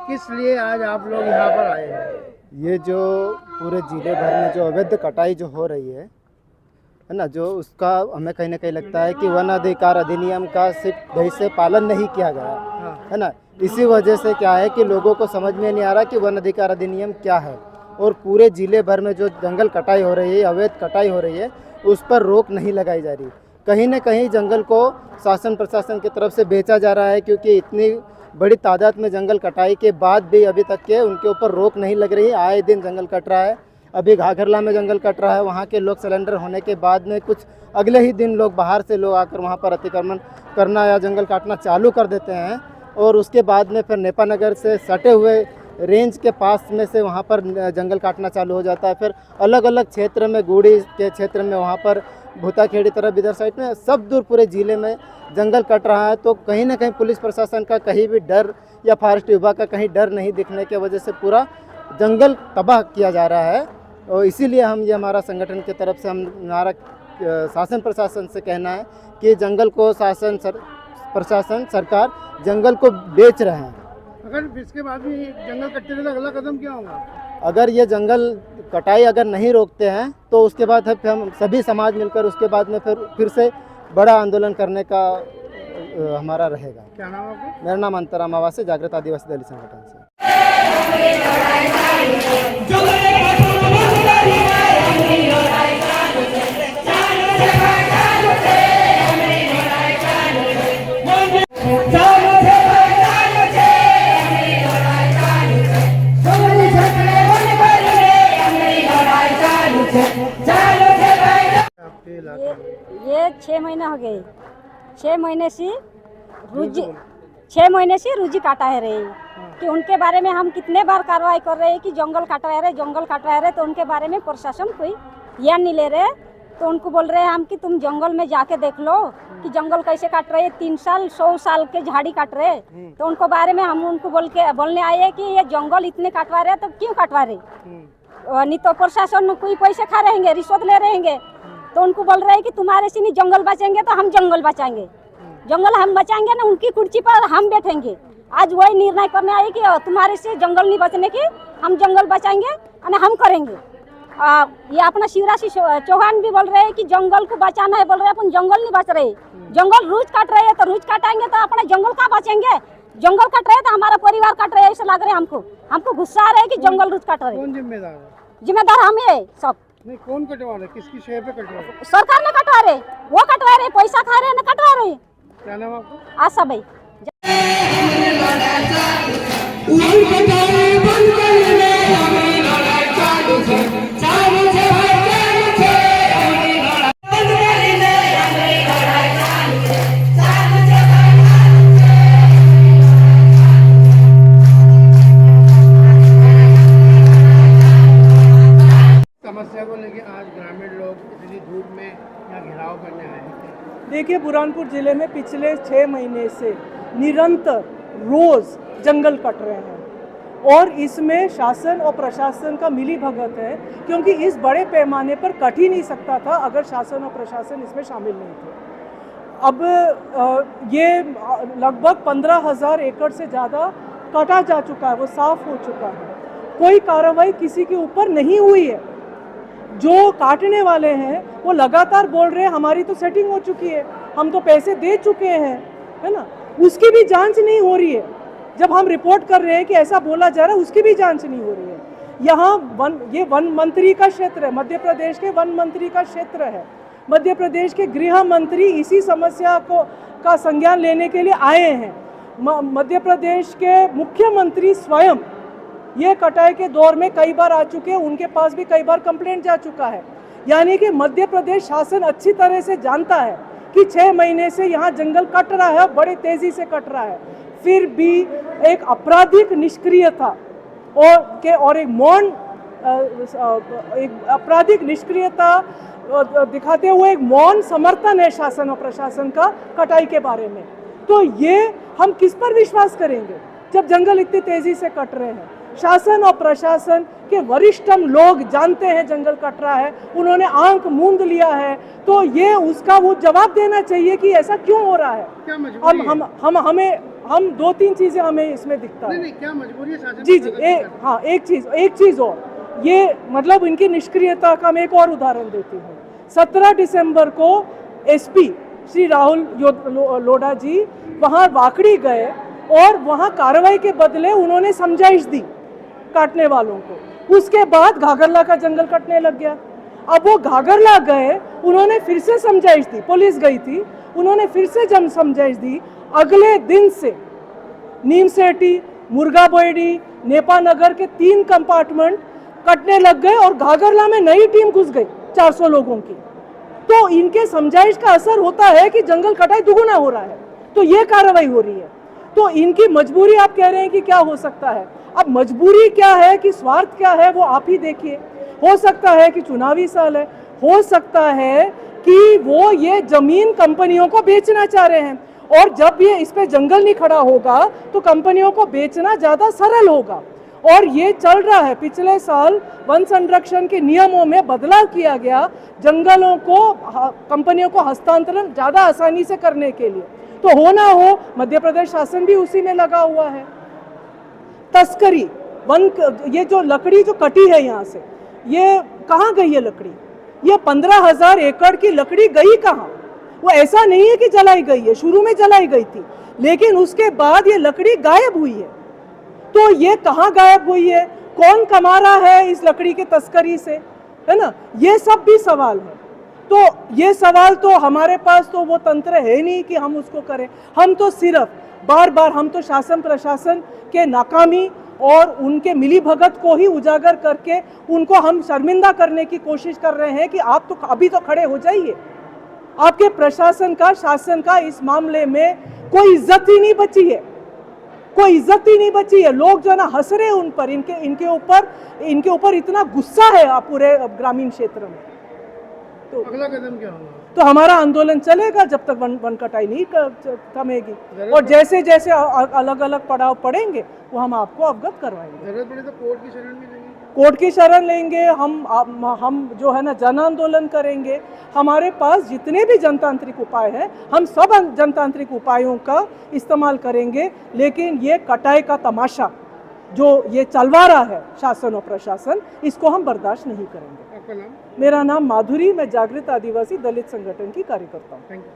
किस लिए आज आप लोग यहाँ पर आए हैं? ये जो पूरे ज़िले भर में जो अवैध कटाई जो हो रही है ना, जो उसका हमें कहीं ना कहीं लगता है कि वन अधिकार अधिनियम का सिर्फ ढंग से पालन नहीं किया गया है ना। इसी वजह से क्या है कि लोगों को समझ में नहीं आ रहा कि वन अधिकार अधिनियम क्या है, और पूरे ज़िले भर में जो जंगल कटाई हो रही है, अवैध कटाई हो रही है, उस पर रोक नहीं लगाई जा रही। कहीं ना कहीं जंगल को शासन प्रशासन की तरफ से बेचा जा रहा है, क्योंकि इतनी बड़ी तादाद में जंगल कटाई के बाद भी अभी तक के उनके ऊपर रोक नहीं लग रही है। आए दिन जंगल कट रहा है। अभी घाघरला में जंगल कट रहा है, वहाँ के लोग सिलेंडर होने के बाद में कुछ अगले ही दिन लोग बाहर से लोग आकर वहाँ पर अतिक्रमण करना या जंगल काटना चालू कर देते हैं, और उसके बाद में फिर नेपा नगर से सटे हुए रेंज के पास में से वहाँ पर जंगल काटना चालू हो जाता है। फिर अलग अलग क्षेत्र में, गुड़ी के क्षेत्र में, वहाँ पर भूताखेड़ी तरफ इधर साइड में, सब दूर पूरे ज़िले में जंगल कट रहा है। तो कहीं ना कहीं पुलिस प्रशासन का कहीं भी डर या फॉरेस्ट विभाग का कहीं डर नहीं दिखने की वजह से पूरा जंगल तबाह किया जा रहा है। और इसीलिए हम ये हमारा संगठन की तरफ से हमारा शासन प्रशासन से कहना है कि जंगल को प्रशासन सरकार जंगल को बेच रहे हैं। अगर इसके बाद भी जंगल कटने का अगला कदम क्या होगा? अगर ये जंगल कटाई अगर नहीं रोकते हैं तो उसके बाद हम सभी समाज मिलकर उसके बाद में फिर से बड़ा आंदोलन करने का हमारा रहेगा। क्या नाम है आपका? मेरा नाम अंतराम आवास, जागृत आदिवासी दलित संगठन से। ये 6 महीने हो गए। 6 महीने से रूजी काटा है रही कि उनके बारे में हम कितने बार कार्रवाई कर रहे हैं कि जंगल काटवा रहे, तो उनके बारे में प्रशासन कोई ध्यान नहीं ले रहे। तो उनको बोल रहे हैं हम कि तुम जंगल में जाके देख लो कि जंगल कैसे काट रहे हैं। 3 साल 100 साल के झाड़ी काट रहे। तो उनको बारे में हम उनको बोलने आए कि ये जंगल इतने काटवा रहे तो क्यों काटवा रहे, नहीं तो प्रशासन कोई पैसे खा रहेंगे, रिश्वत ले रहेंगे। तो उनको बोल रहे हैं कि तुम्हारे से नहीं जंगल बचेंगे तो हम जंगल बचाएंगे, जंगल हम बचाएंगे ना, उनकी कुर्सी पर हम बैठेंगे। आज वही निर्णय करने आए कि तुम्हारे से जंगल नहीं बचने की, हम जंगल बचाएंगे और हम करेंगे। ये अपना शिवराज सिंह चौहान भी बोल रहे हैं कि जंगल को बचाना है, बोल रहे हैं अपन जंगल नहीं बच रहे, जंगल रोज काट रहे हैं, तो रोज काटेंगे तो अपने जंगल कहाँ बचेंगे। जंगल काट रहे तो हमारा परिवार काट रहे, ऐसा लग रहा है हमको गुस्सा आ रहा है कि जंगल रोज काट रहे। कौन जिम्मेदार है? जिम्मेदार हम है सब। नहीं, कौन कटवा रहे? किसकी शहर पे कटवा रहे? सरकार ने कटवा रहे, वो कटवा रहे, पैसा खा रहे, ना कटवा रहे। क्या नाम आपका? आशा भाई। समस्या को लेकर आज ग्रामीण लोग इतनी धूप में यहाँ घेराव करने आए हैं। देखिए, बुरहानपुर ज़िले में पिछले 6 महीने से निरंतर रोज़ जंगल कट रहे हैं, और इसमें शासन और प्रशासन का मिली भगत है, क्योंकि इस बड़े पैमाने पर कट ही नहीं सकता था अगर शासन और प्रशासन इसमें शामिल नहीं थे। अब ये लगभग 15,000 एकड़ से ज़्यादा काटा जा चुका है, वो साफ हो चुका है। कोई कार्रवाई किसी के ऊपर नहीं हुई है। जो काटने वाले हैं वो लगातार बोल रहे हैं हमारी तो सेटिंग हो चुकी है, हम तो पैसे दे चुके हैं, है ना। उसकी भी जांच नहीं हो रही है। जब हम रिपोर्ट कर रहे हैं कि ऐसा बोला जा रहा है, उसकी भी जांच नहीं हो रही है। यहाँ ये वन मंत्री का क्षेत्र है, मध्य प्रदेश के वन मंत्री का क्षेत्र है। मध्य प्रदेश के गृह मंत्री इसी समस्या का संज्ञान लेने के लिए आए हैं। मध्य प्रदेश के मुख्यमंत्री स्वयं ये कटाई के दौर में कई बार आ चुके हैं, उनके पास भी कई बार कंप्लेंट जा चुका है। यानी कि मध्य प्रदेश शासन अच्छी तरह से जानता है कि 6 महीने से यहाँ जंगल कट रहा है, बड़े तेजी से कट रहा है। फिर भी एक आपराधिक निष्क्रियता और एक मौन एक आपराधिक निष्क्रियता दिखाते हुए एक मौन समर्थन है शासन और प्रशासन का कटाई के बारे में। तो ये हम किस पर विश्वास करेंगे जब जंगल इतनी तेजी से कट रहे हैं। शासन और प्रशासन के वरिष्ठतम लोग जानते हैं जंगल कट रहा है, उन्होंने आंख मूंद लिया है, तो ये उसका वो जवाब देना चाहिए कि ऐसा क्यों हो रहा है। क्या मजबूरी है? हम 2-3 चीजें हमें इसमें दिखता है। नहीं, क्या मजबूरी है शासन? जी हाँ, एक चीज और, ये मतलब इनकी निष्क्रियता का मैं एक और उदाहरण देती हूँ। 17 दिसंबर को एसपी श्री राहुल लोढ़ा जी वहाँ वाकड़ी गए और वहाँ कार्रवाई के बदले उन्होंने समझाइश दी काटने वालों को। उसके बाद घाघरला का जंगल कटने लग गया। अब वो घाघरला गए, उन्होंने फिर से समझाइश दी, पुलिस गई थी, उन्होंने फिर से समझाइश दी। अगले दिन से नीमसेठी, मुर्गाबोयडी, नेपानगर के 3 कंपार्टमेंट कटने लग गए और घाघरला में नई टीम घुस गई 400 लोगों की। तो इनके समझाइश का असर होता है कि जंगल कटाई दुगुना हो रहा है, तो ये कार्रवाई हो रही है। तो इनकी मजबूरी आप कह रहे हैं कि क्या हो सकता है। अब मजबूरी क्या है कि स्वार्थ क्या है वो आप ही देखिए। हो सकता है कि चुनावी साल है, हो सकता है कि वो ये जमीन कंपनियों को बेचना चाह रहे हैं, और जब ये इस पे जंगल नहीं खड़ा होगा तो कंपनियों को बेचना ज़्यादा सरल होगा। और ये चल रहा है। पिछले साल वन संरक्षण के नियमों में बदलाव किया गया जंगलों को कंपनियों को हस्तांतरण ज़्यादा आसानी से करने के लिए। तो हो ना हो, मध्य प्रदेश शासन भी उसी में लगा हुआ है। तस्करी, ये जो लकड़ी जो कटी है यहाँ से, ये कहाँ गई है लकड़ी? ये 15,000 एकड़ की लकड़ी गई कहाँ? वो ऐसा नहीं है कि जलाई गई है, शुरू में जलाई गई थी, लेकिन उसके बाद ये लकड़ी गायब हुई है। तो ये कहाँ गायब हुई है, कौन कमा रहा है इस लकड़ी के तस्करी से, है ना? ये सब भी सवाल है। तो ये सवाल तो हमारे पास तो वो तंत्र है नहीं कि हम उसको करें। हम तो सिर्फ बार बार हम तो शासन प्रशासन के नाकामी और उनके मिलीभगत को ही उजागर करके उनको हम शर्मिंदा करने की कोशिश कर रहे हैं कि आप तो अभी तो खड़े हो जाइए। आपके प्रशासन का, शासन का इस मामले में कोई इज्जत ही नहीं बची है, कोई इज्जत ही नहीं बची है। लोग जो ना हंस रहे हैं उन पर, इनके ऊपर इतना गुस्सा है पूरे ग्रामीण क्षेत्र में। तो अगला कदम क्या होगा? तो हमारा आंदोलन चलेगा जब तक वन कटाई नहीं थमेगी, और जैसे जैसे अलग अलग पड़ाव पड़ेंगे वो हम आपको अवगत करवाएंगे। जरूरत पड़े तो कोर्ट की शरण भी लेंगे। कोर्ट की शरण लेंगे, हम जो है ना जन आंदोलन करेंगे। हमारे पास जितने भी जनतांत्रिक उपाय हैं, हम सब जनतांत्रिक उपायों का इस्तेमाल करेंगे। लेकिन ये कटाई का तमाशा जो ये चलवा रहा है शासन और प्रशासन, इसको हम बर्दाश्त नहीं करेंगे। आपका नाम? मेरा नाम माधुरी, मैं जागृत आदिवासी दलित संगठन की कार्यकर्ता हूँ। Thank you.